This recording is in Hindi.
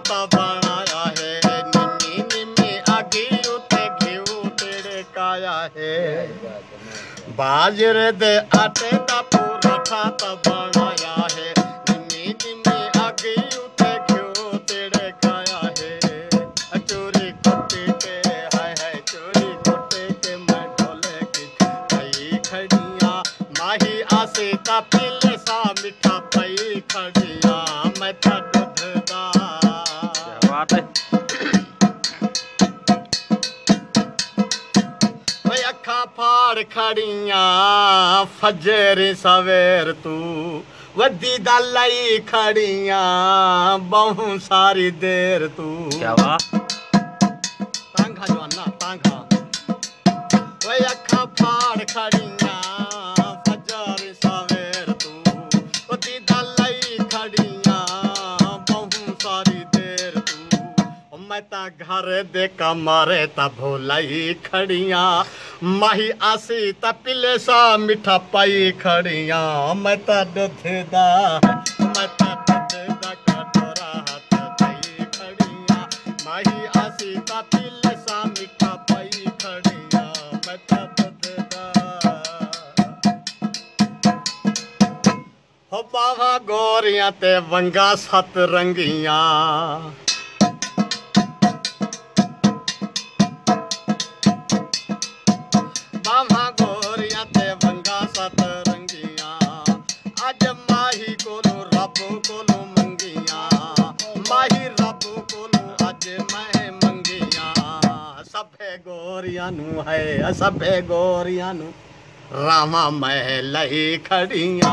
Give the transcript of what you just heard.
तो बनाया है निमी निमी आगी उते घिऊ तिड़काया है बाजरे दे आटे दा पराठा तो बनाया है निमी निमी आगी उते घिऊ तिड़काया है चोरी कुटे के हाय हाय चोरी कुटे के मैं ढोले की पई खड़िया माही आसे ता पीले सा मिठा पई खड़िया मैं था दूधदा क्या बात है वे अखा फाड़ खड़िया फजर सवेर तू वदी दलाई खड़िया बहु सारी देर तू क्या बात तांगा जवाना तांगा वे अखा फाड़ खड़िया फजर सवेर तू वदी दलाई खड़िया बहु सारी देर तू मैं ता घर दे कमरे ता भोलाई खड़िया माही आसी ता पिले सा मिठा पाई खड़िया मैं ता दूधदा कटोरा हाथ पाई खड़िया माही आसी ता पिले सा मिठा पाई खड़िया मैं ता दूधदा हो बावा गोरियां ते वंगा सत रंगिया बावा गोरियां ते वंगा सत रंगिया अज माही कोलो रब कोलो मंगिया माही रब कोलो अज मैं मंगिया सभे गोरियां नू है सभे गोरियां नू रामा महल ही खड़िया